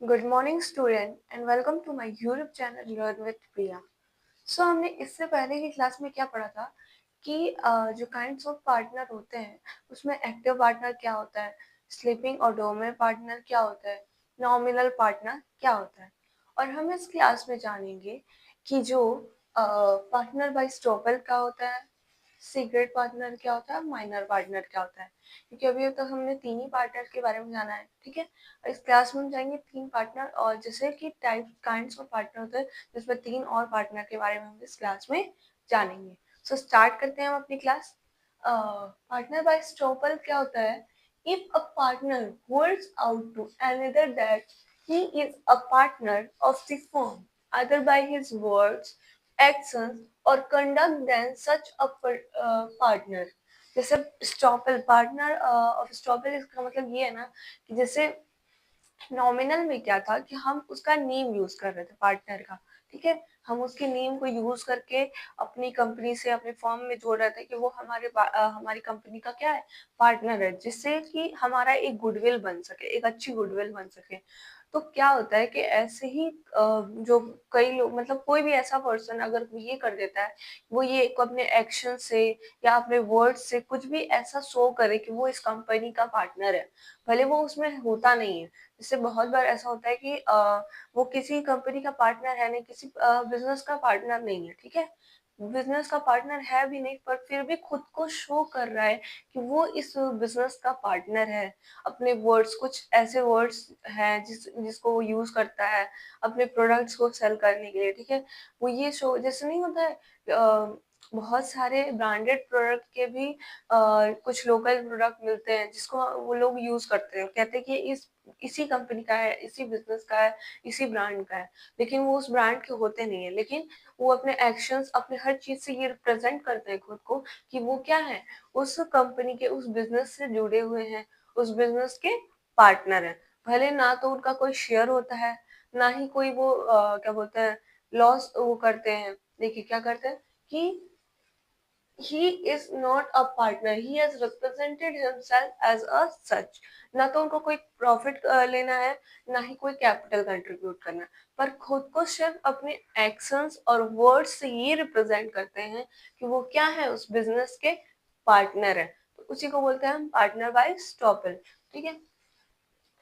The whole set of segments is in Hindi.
Good morning student and welcome to my YouTube channel learn with Priya. So हमने इससे पहले की क्लास में क्या पढ़ा था कि जो काइंड्स ऑफ पार्टनर होते हैं उसमें एक्टिव पार्टनर क्या होता है, स्लीपिंग और डोमिनेंट पार्टनर क्या होता है, नॉमिनल पार्टनर क्या होता है। और हम इस क्लास में जानेंगे कि जो पार्टनर बाय स्टॉपल क्या होता है, सीक्रेट पार्टनर क्या होता है, माइनर पार्टनर क्या होता है। क्योंकि अभी तक हमने तीन ही पार्टनर के बारे में जाना है, ठीक है। इस क्लास में हम जाएंगे तीन पार्टनर और जैसे कि टाइप काइंड्स ऑफ पार्टनर होते हैं जिसमें तीन और पार्टनर के बारे में हम इस क्लास में जानेंगे। सो स्टार्ट करते हैं हम अपनी क्लास। पार्टनर बाय स्टॉपल क्या होता है? If a partner holds out to another that he is a partner of the firm either by his words, actions or conduct then such a partner। जैसे स्टॉपल पार्टनर ऑफ स्टॉपल, इसका मतलब ये है ना कि जैसे नॉमिनल में क्या था कि हम उसका नेम यूज कर रहे थे पार्टनर का, ठीक है। हम उसके नेम को यूज करके अपनी कंपनी से अपने फर्म में जोड़ रहे थे कि वो हमारी कंपनी का क्या है, पार्टनर है, जिससे कि हमारा एक गुडविल बन सके, एक अच्छी गुडविल बन सके। तो क्या होता है कि ऐसे ही जो कई लोग, मतलब कोई भी ऐसा पर्सन अगर वो ये कर देता है, वो ये को अपने एक्शन से या अपने वर्ड से कुछ भी ऐसा शो करे कि वो इस कंपनी का पार्टनर है, भले वो उसमें होता नहीं है। जैसे बहुत बार ऐसा होता है कि वो किसी कंपनी का पार्टनर है नहीं, किसी बिजनेस का पार्टनर नहीं है, ठीक है। बिजनेस का पार्टनर है भी नहीं पर फिर भी खुद को शो कर रहा है कि वो इस बिजनेस का पार्टनर है। अपने वर्ड्स, कुछ ऐसे वर्ड्स हैं जिसको वो यूज करता है अपने प्रोडक्ट्स को सेल करने के लिए, ठीक है। वो ये शो, जैसे नहीं होता है बहुत सारे ब्रांडेड प्रोडक्ट के भी कुछ लोकल प्रोडक्ट मिलते हैं जिसको वो लोग यूज करते हैं, कहते हैं कि इसी कंपनी का है, इसी बिजनेस का है, इसी ब्रांड का है, लेकिन वो उस ब्रांड के होते नहीं है। लेकिन वो अपने एक्शंस, अपने हर चीज से ये रिप्रेजेंट करते हैं खुद को कि वो क्या है, उस कंपनी के, उस बिजनेस से जुड़े हुए हैं, उस बिजनेस के पार्टनर है। भले ना तो उनका कोई शेयर होता है, ना ही कोई वो क्या बोलते हैं, लॉस वो करते हैं। देखिए क्या करते हैं कि he is not a partner, he has represented himself as a such। ना तो उनको कोई प्रॉफिट लेना है, ना ही कोई कैपिटल कंट्रीब्यूट करना है, पर खुद को सिर्फ अपने एक्शंस और वर्ड्स से ये रिप्रेजेंट करते हैं कि वो क्या है, उस बिजनेस के पार्टनर है। तो उसी को बोलते हैं हम पार्टनर बाय स्टॉपल, ठीक है।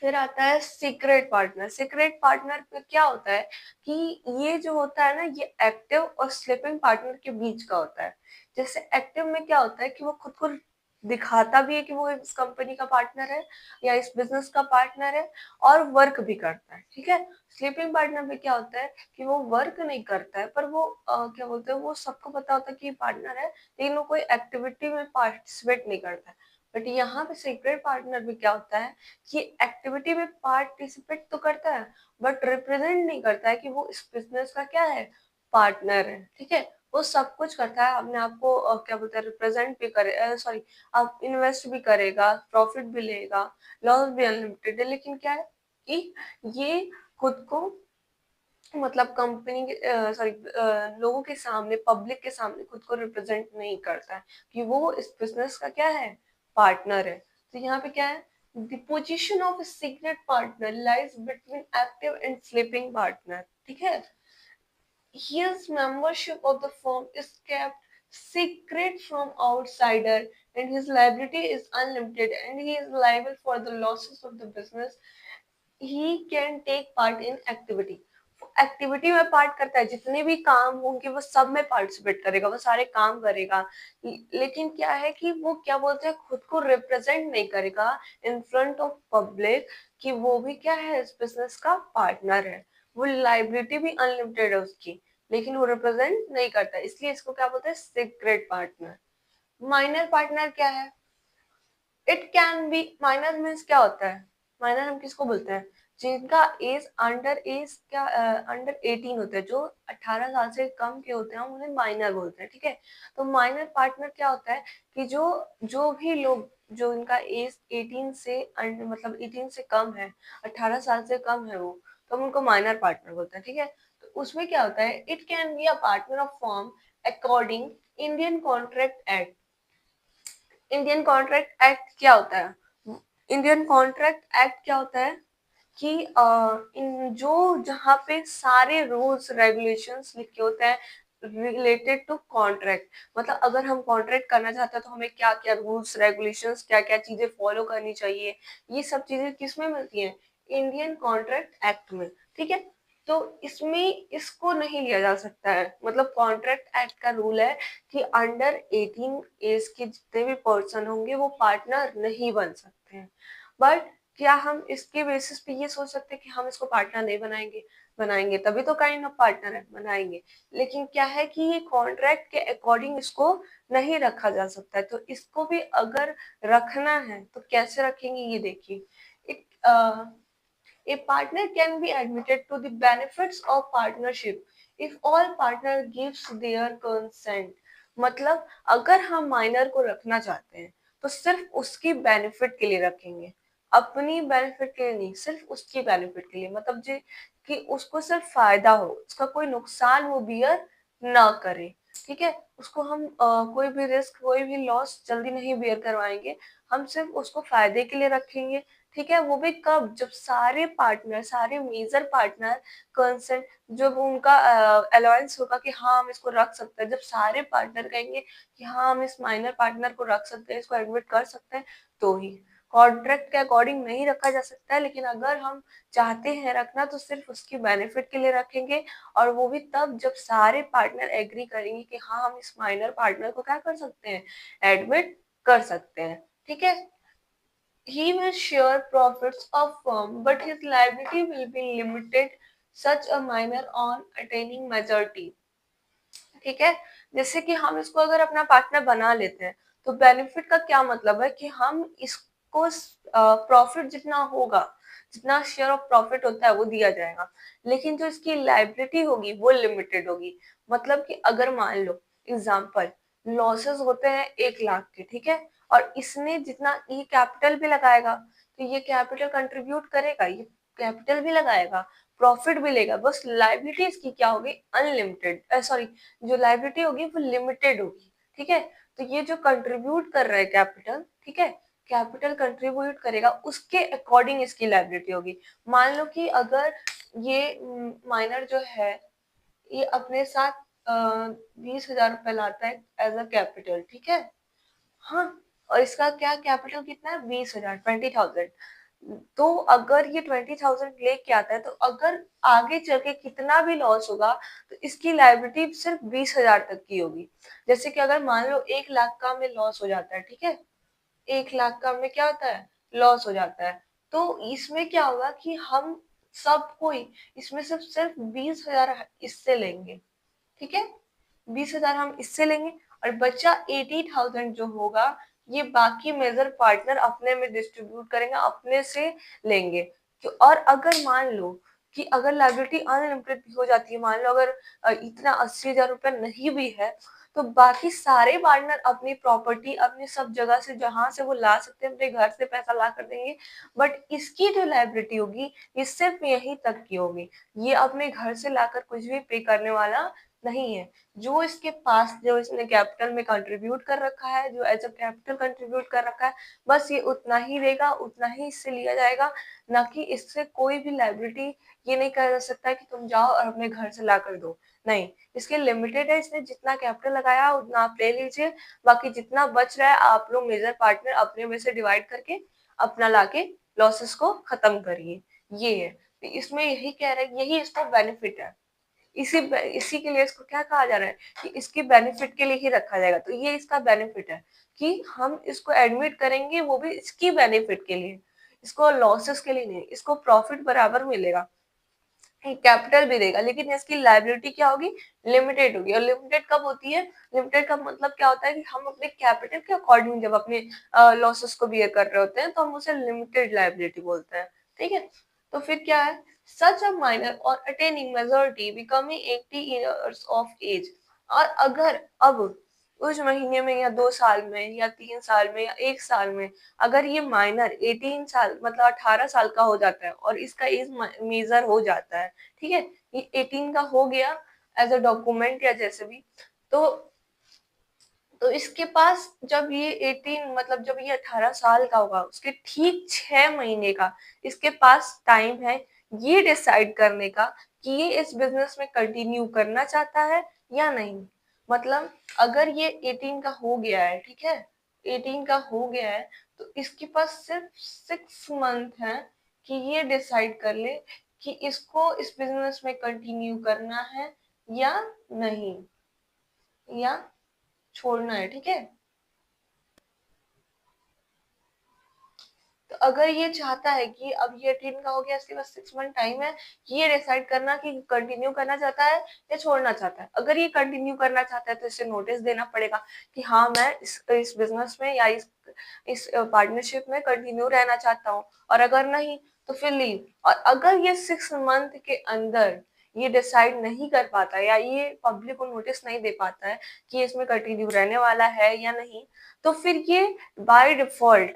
फिर आता है सीक्रेट पार्टनर। सीक्रेट पार्टनर पे क्या होता है कि ये जो होता है ना, ये एक्टिव और स्लीपिंग पार्टनर के बीच का होता है। जैसे एक्टिव में क्या होता है कि वो खुद को दिखाता भी है कि वो इस कंपनी का पार्टनर है या इस बिजनेस का पार्टनर है और वर्क भी करता है, ठीक है। स्लीपिंग पार्टनर में क्या होता है कि वो वर्क नहीं करता है पर वो क्या बोलते हैं, वो सबको पता होता है कि पार्टनर है, लेकिन वो कोई एक्टिविटी में पार्टिसिपेट नहीं करता है। बट यहाँ पे सीक्रेट पार्टनर में क्या होता है कि एक्टिविटी में पार्टिसिपेट तो करता है बट रिप्रेजेंट नहीं करता है कि वो इस बिजनेस का क्या है, पार्टनर है, ठीक है। वो सब कुछ करता है, अपने आप को क्या बोलते हैं, रिप्रेजेंट भी करे, सॉरी, आप इन्वेस्ट भी करेगा, प्रॉफिट भी लेगा, लॉस भी अनलिमिटेड है, लेकिन क्या है कि ये खुद को, मतलब कंपनी के, सॉरी, लोगों के सामने, पब्लिक के सामने खुद को रिप्रेजेंट नहीं करता है कि वो इस बिजनेस का क्या है, पार्टनर है। तो यहाँ पे क्या है, the position of secret partner lies between active and sleeping partner, ठीक है। His membership of the firm is kept secret from outsider and his liability is unlimited and he is liable for the losses of the business he can take part in activity। Activity में पार्ट करता है, जितने भी काम होंगे वो सब में पार्टिसिपेट करेगा, वो सारे काम करेगा। लेकिन क्या है कि वो क्या बोलते हैं, खुद को रिप्रेजेंट नहीं करेगा इन फ्रंट ऑफ पब्लिक कि वो भी क्या है, इस बिजनेस का पार्टनर है। वो लाइबिलिटी भी अनलिमिटेड है उसकी, लेकिन वो रिप्रेजेंट नहीं करता, इसलिए इसको क्या बोलते हैं, सीक्रेट पार्टनर। माइनर पार्टनर क्या है? It can be, minor means क्या होता है, माइनर हम किसको बोलते हैं, जिनका एज क्या अंडर 18 होते हैं, जो 18 साल से कम के होते हैं, हम उन्हें माइनर बोलते हैं, ठीक है। तो माइनर पार्टनर क्या होता है कि जो जो भी लोग, जो इनका एज 18 से मतलब 18 से कम है, 18 साल से कम है वो, तो हम उनको माइनर पार्टनर बोलते हैं, ठीक है। तो उसमें क्या होता है, it can be a partner of form according Indian contract act. Indian contract act क्या होता है? इंडियन कॉन्ट्रैक्ट एक्ट क्या होता है कि इन जो जहाँ पे सारे रूल्स रेगुलेशंस लिखे होते हैं रिलेटेड टू कॉन्ट्रैक्ट, मतलब अगर हम कॉन्ट्रैक्ट करना चाहते हैं तो हमें क्या क्या रूल्स रेगुलेशंस क्या क्या चीजें फॉलो करनी चाहिए, ये सब चीजें किसमें मिलती हैं? इंडियन कॉन्ट्रैक्ट एक्ट में। ठीक है, तो इसमें इसको नहीं लिया जा सकता है, मतलब कॉन्ट्रैक्ट एक्ट का रूल है कि अंडर 18 एज के जितने भी पर्सन होंगे वो पार्टनर नहीं बन सकते हैं। बट क्या हम इसके बेसिस पे ये सोच सकते हैं कि हम इसको पार्टनर नहीं बनाएंगे? बनाएंगे, तभी तो काइंड ऑफ पार्टनर है, बनाएंगे। लेकिन क्या है कि ये कॉन्ट्रैक्ट के अकॉर्डिंग इसको नहीं रखा जा सकता है, तो इसको भी अगर रखना है तो कैसे रखेंगे ये देखिए। एक A partner can be admitted to the benefits of partnership if all partner gives their consent। मतलब अगर हम माइनर को रखना चाहते हैं तो सिर्फ उसकी बेनिफिट के लिए रखेंगे, अपनी बेनिफिट के लिए नहीं, सिर्फ उसकी बेनिफिट के लिए, मतलब जी कि उसको सिर्फ फायदा हो, उसका कोई नुकसान वो बियर ना करे। ठीक है, उसको हम कोई भी रिस्क कोई भी लॉस जल्दी नहीं बियर करवाएंगे, हम सिर्फ उसको फायदे के लिए रखेंगे। ठीक है, वो भी कब? जब सारे पार्टनर, सारे मेजर पार्टनर कंसेंट, जब उनका अलाउंस होगा कि हाँ हम इसको रख सकते हैं, जब सारे पार्टनर कहेंगे कि हाँ हम इस माइनर पार्टनर को रख सकते हैं, इसको एडमिट कर सकते हैं, तो ही। कॉन्ट्रैक्ट के अकॉर्डिंग नहीं रखा जा सकता है, लेकिन अगर हम चाहते हैं रखना तो सिर्फ उसकी बेनिफिट के लिए रखेंगे, और वो भी तब जब सारे पार्टनर एग्री करेंगे कि हाँ हम इस माइनर पार्टनर को क्या कर सकते हैं, एडमिट कर सकते हैं। ठीक है, he will share profits of firm, but his liability will be limited such a minor on attaining majority। ठीक है, जैसे कि हम इसको अगर अपना पार्टनर बना लेते हैं तो बेनिफिट का क्या मतलब है कि हम इसको प्रॉफिट जितना होगा, जितना शेयर ऑफ प्रॉफिट होता है वो दिया जाएगा, लेकिन जो इसकी लाइबिलिटी होगी वो लिमिटेड होगी। मतलब कि अगर मान लो एग्जांपल लॉसेस होते हैं 1 लाख के, ठीक है, और इसने जितना ये कैपिटल भी लगाएगा तो ये कैपिटल कंट्रीब्यूट करेगा, ये कैपिटल भी लगाएगा, प्रॉफिट भी लेगा, बस लाइबिलिटी इसकी क्या होगी, अनलिमिटेड, सॉरी, जो लाइबिलिटी होगी वो लिमिटेड होगी। ठीक है, तो ये जो कंट्रीब्यूट कर रहा है कैपिटल, ठीक है, कैपिटल कंट्रीब्यूट करेगा उसके अकॉर्डिंग इसकी लाइबिलिटी होगी। मान लो कि अगर ये माइनर जो है ये अपने साथ 20,000 रुपए लाता है एज अ कैपिटल, ठीक है, हाँ, और इसका क्या कैपिटल कितना है, 20,000, 20,000। तो अगर ये 20,000 लेके आता है तो अगर आगे चल के कितना भी लॉस होगा तो इसकी लाइबिलिटी सिर्फ 20,000 तक की होगी। जैसे कि अगर मान लो 1 लाख का हमें लॉस हो जाता है, ठीक है, 1 लाख का हमें क्या होता है, लॉस हो जाता है, तो इसमें क्या होगा कि हम सब कोई इसमें सिर्फ सिर्फ 20,000 इससे लेंगे। ठीक है, 20,000 हम इससे लेंगे, और बच्चा 80,000 जो होगा ये बाकी मेजर पार्टनर अपने में डिस्ट्रीब्यूट करेंगे, अपने से लेंगे। और अगर मान लो कि अगर लाइबिलिटी अनलिमिटेड भी हो जाती है, मान लो अगर इतना 80,000 रुपये नहीं भी है, तो बाकी सारे पार्टनर अपनी प्रॉपर्टी अपनी सब जगह से जहां से वो ला सकते हैं अपने घर से पैसा ला कर देंगे, बट इसकी जो लाइबिलिटी होगी ये सिर्फ यहीं तक की होगी, ये अपने घर से लाकर कुछ भी पे करने वाला नहीं है। जो इसके पास जो इसने कैपिटल में कंट्रीब्यूट कर रखा है, जो एज अ कैपिटल कंट्रीब्यूट कर रखा है, बस ये उतना ही देगा, उतना ही इससे लिया जाएगा, ना कि इससे कोई भी लाइबिलिटी ये नहीं कहा जा सकता कि तुम जाओ और अपने घर से ला कर दो। नहीं, इसके लिमिटेड है, इसने जितना कैपिटल लगाया उतना आप ले लीजिए, बाकी जितना बच रहा है आप लोग मेजर पार्टनर अपने में से डिवाइड करके अपना लाके लॉसेस को खत्म करिए। ये है, तो इसमें यही कह रहे हैं, यही इसका बेनिफिट है। इसी के लिए इसको क्या कहा जा रहा है कि इसकी बेनिफिट के लिए ही रखा जाएगा, तो ये इसका बेनिफिट है कि हम इसको एडमिट करेंगे वो भी इसकी बेनिफिट के लिए, इसको लॉसेस के लिए नहीं, इसको प्रॉफिट बराबर मिलेगा, कैपिटल भी देगा, लेकिन इसकी लाइबिलिटी क्या होगी, लिमिटेड होगी। और लिमिटेड कब होती है, लिमिटेड का मतलब क्या होता है कि हम अपने कैपिटल के अकॉर्डिंग जब अपने लॉसेस को बियर कर रहे होते हैं तो हम उसे लिमिटेड लाइबिलिटी बोलते हैं। ठीक है, तो फिर क्या है, सच अ माइनर और attaining majority becoming 80 years of age, और अगर अब उस महीने में या 2 साल में या 3 साल में या 1 साल में अगर ये माइनर 18 साल मतलब 18 साल का हो जाता है और इसका एज मेजर हो जाता है, ठीक है, ये 18 का हो गया एज अ डॉक्यूमेंट या जैसे भी, तो तो इसके पास जब ये 18 मतलब जब ये 18 साल का होगा, उसके ठीक 6 महीने का इसके पास टाइम है ये डिसाइड करने का कि ये इस बिजनेस में कंटिन्यू करना चाहता है या नहीं। मतलब अगर ये 18 का हो गया है, ठीक है, 18 का हो गया है, तो इसके पास सिर्फ 6 मंथ है कि ये डिसाइड कर ले कि इसको इस बिजनेस में कंटिन्यू करना है या नहीं, या छोड़ना है, ठीक है। तो अगर ये चाहता है कि अब ये 18 का हो गया, इसके पास 6 मंथ टाइम है ये डिसाइड करना कि कंटिन्यू करना चाहता है या छोड़ना चाहता है। अगर ये कंटिन्यू करना चाहता है तो इसे नोटिस देना पड़ेगा कि हाँ मैं इस बिजनेस में या इस पार्टनरशिप में कंटिन्यू रहना चाहता हूँ, और अगर नहीं तो फिर लीव। और अगर ये 6 मंथ के अंदर ये डिसाइड नहीं कर पाता या ये पब्लिक को नोटिस नहीं दे पाता है कि इसमें कंटिन्यू रहने वाला है या नहीं, तो फिर ये बाय डिफॉल्ट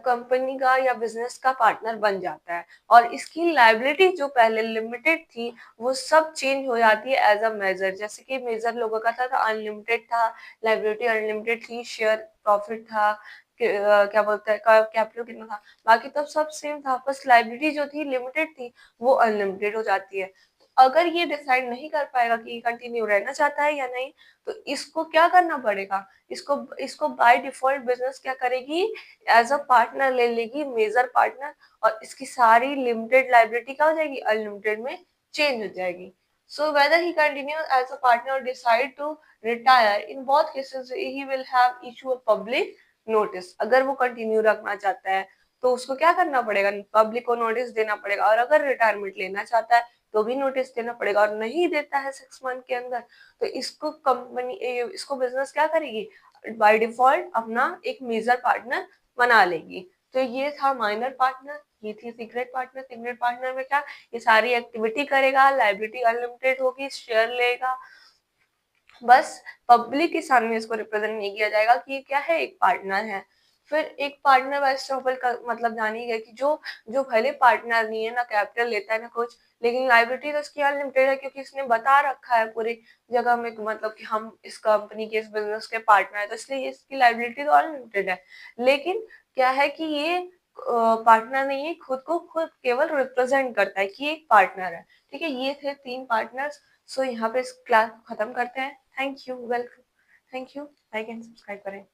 कंपनी का या बिजनेस का पार्टनर बन जाता है। और इसकी लाइबिलिटी जो पहले लिमिटेड थी वो सब चेंज हो जाती है एज अ मेजर। जैसे कि मेजर लोगों का था अनलिमिटेड था, लाइबिलिटी अनलिमिटेड थी, शेयर प्रॉफिट था, क्या बोलते हैं कैपिटल कितना था, बाकी तब सब सेम था, बस लाइबिलिटी जो थी लिमिटेड थी वो अनलिमिटेड हो जाती है। अगर ये डिसाइड नहीं कर पाएगा कि कंटिन्यू रहना चाहता है या नहीं, तो इसको क्या करना पड़ेगा, इसको इसको बाय डिफॉल्ट बिजनेस क्या करेगी, एज अ पार्टनर ले लेगी, मेजर पार्टनर, और इसकी सारी लिमिटेड लाइबिलिटी क्या हो जाएगी, अनलिमिटेड में चेंज हो जाएगी। So whether he continue as a partner और decide to retire, in both cases he will have issue a public notice. अगर वो कंटिन्यू रखना चाहता है तो उसको क्या करना पड़ेगा, पब्लिक को नोटिस देना पड़ेगा, और अगर रिटायरमेंट लेना चाहता है तो भी नोटिस देना पड़ेगा, और नहीं देता है 6 मंथ के अंदर तो इसको कंपनी इसको बिजनेस क्या करेगी, बाय डिफॉल्ट अपना एक मेजर पार्टनर बना लेगी। तो ये था माइनर पार्टनर, ये थी सीक्रेट पार्टनर। सीक्रेट पार्टनर में क्या, ये सारी एक्टिविटी करेगा, लाइबिलिटी अनलिमिटेड होगी, शेयर लेगा, बस पब्लिक के सामने इसको रिप्रेजेंट नहीं किया जाएगा कि ये क्या है, एक पार्टनर है। फिर एक पार्टनर वाइज ट्रबल का मतलब जानी गई कि जो जो भले पार्टनर नहीं है, ना कैपिटल लेता है ना कुछ, लेकिन लाइबिलिटी तो इसकी अनलिमिटेड है क्योंकि इसने बता रखा है पूरी जगह में कि मतलब कि हम इस कंपनी के इस बिजनेस के पार्टनर है, तो इसलिए इसकी लाइबिलिटी तो अनलिमिटेड है। लेकिन क्या है कि ये पार्टनर नहीं है, खुद को खुद केवल रिप्रेजेंट करता है कि एक पार्टनर है। ठीक है, ये थे 3 पार्टनर्स। सो यहाँ पे इस क्लास को खत्म करते हैं। Thank you, welcome, thank you, like and subscribe करें।